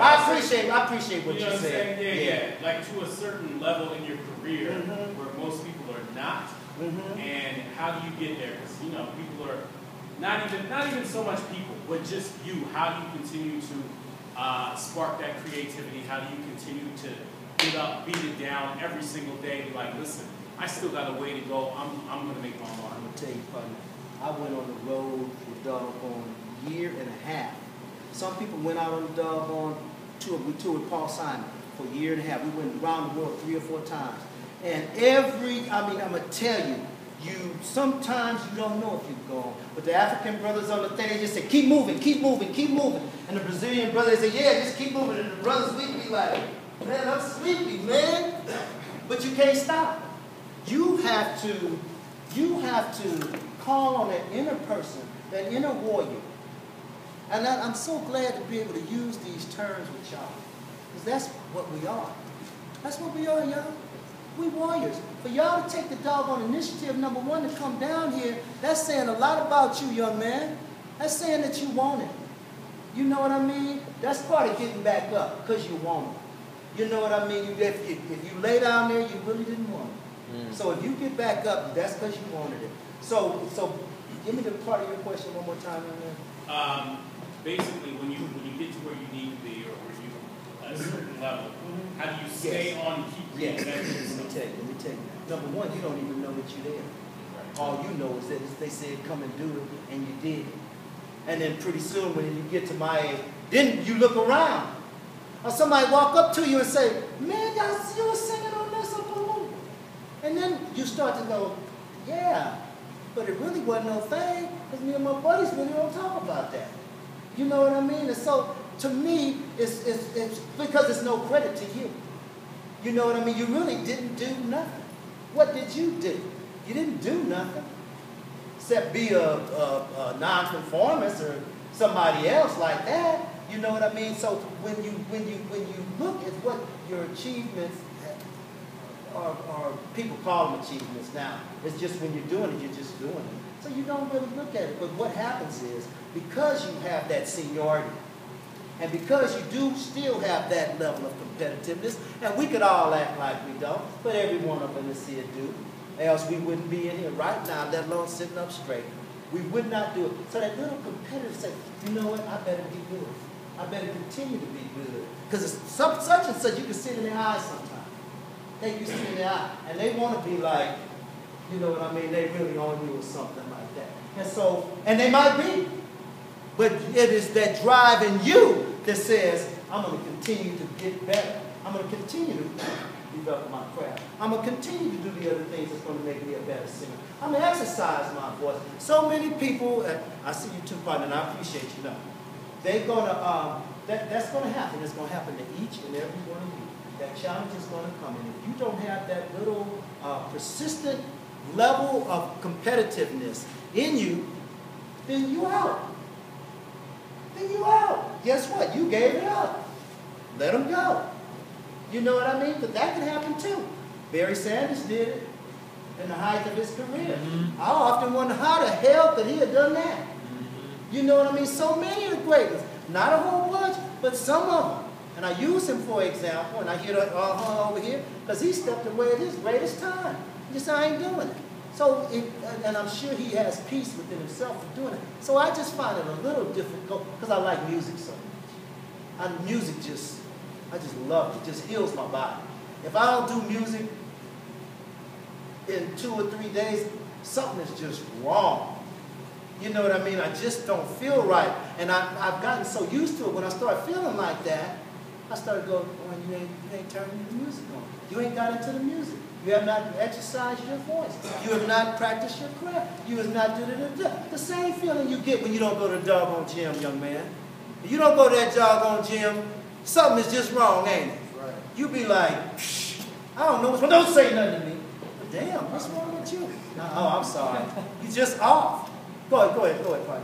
I appreciate what you said. Yeah. Like to a certain level in your career where most people are not. And how do you get there? Because people are not even so much people, but just you. How do you continue to spark that creativity? How do you continue to get up, beat it down every single day? Be like, listen, I still got a way to go. I'm gonna make my mark. I'm gonna tell you, partner. I went on the road for doggone year and a half. Some people went out on the doggone tour. We toured with Paul Simon for a year and a half. We went around the world 3 or 4 times. And I'm gonna tell you, sometimes you don't know if you've gone. But the African brothers on the thing, they just say, keep moving, keep moving, keep moving. And the Brazilian brothers say, yeah, just keep moving. And the brothers, we be like, man, I'm sleepy, man. But you can't stop. You have to call on that inner person, that inner warrior. And I'm so glad to be able to use these terms with y'all. Because that's what we are. That's what we are, y'all. We warriors. For y'all to take the doggone initiative, number one, to come down here, that's saying a lot about you, young man. That's saying that you want it. You know what I mean? That's part of getting back up, because you want it. You know what I mean? If you lay down there, you really didn't want it. So if you get back up, that's because you wanted it. So give me the part of your question one more time, young man. Basically, when you get to where you need to be, or where you at a certain level, how do you stay on and keep reinventing? Let me tell you. Number one, you don't even know that you're there. Right. All you know is that they said come and do it, and you did. And then pretty soon, when you get to my age, then you look around. Or somebody walk up to you and say, man, y'all see you were singing on this up alone. And then you start to go, yeah, but it really wasn't no thing, because me and my buddies really don't talk about that. You know what I mean? And so, to me, it's because it's no credit to you. You know what I mean? You really didn't do nothing. What did you do? You didn't do nothing. Except be a nonconformist or somebody else like that. You know what I mean? So when you look at what your achievements are, people call them achievements now. It's just when you're doing it, you're just doing it. So you don't really look at it. But what happens is, because you have that seniority, and because you do still have that level of competitiveness, and we could all act like we don't, but every one of us here do, else we wouldn't be in here right now, let alone sitting up straight. We would not do it. So that little competitor say, you know what, I better be good. I better continue to be good. Because it's such and such, you can see it in their eyes sometimes. They can see it in their eyes, and they want to be like, you know what I mean, they really on you or something like that. And so, and they might be, but it is that drive in you that says, I'm going to continue to get better. I'm going to continue to develop my craft. I'm going to continue to do the other things that's going to make me a better singer. I'm going to exercise my voice. So many people, I see you too, partner, and I appreciate you now. They're going to, that's going to happen. It's going to happen to each and every one of you. That challenge is going to come. And if you don't have that little persistent level of competitiveness in you, then you're out. Then you're out. Guess what? You gave it up. Let them go. You know what I mean? But that can happen too. Barry Sanders did it in the height of his career. I often wonder how the hell could he have done that? You know what I mean? So many of the great ones. Not a whole bunch, but some of them. And I use him for example, and I hear the over here, because he stepped away at his greatest time. He just, I ain't doing it. So, and I'm sure he has peace within himself for doing it. So I just find it a little difficult, because I like music so much. And music just, I just love it. It just heals my body. If I don't do music in 2 or 3 days, something is just wrong. You know what I mean? I just don't feel right. And I've gotten so used to it. When I start feeling like that, I started going, well, you ain't turning the music on. You ain't got into the music. You have not exercised your voice. You have not practiced your craft. You have not the same feeling you get when you don't go to the doggone gym, young man. If you don't go to that doggone gym, something is just wrong, ain't it? Right. You be like, psh, I don't know what's wrong. Don't say nothing to me. But damn, what's wrong with you? No, oh, I'm sorry. You're just off. Go ahead, partner.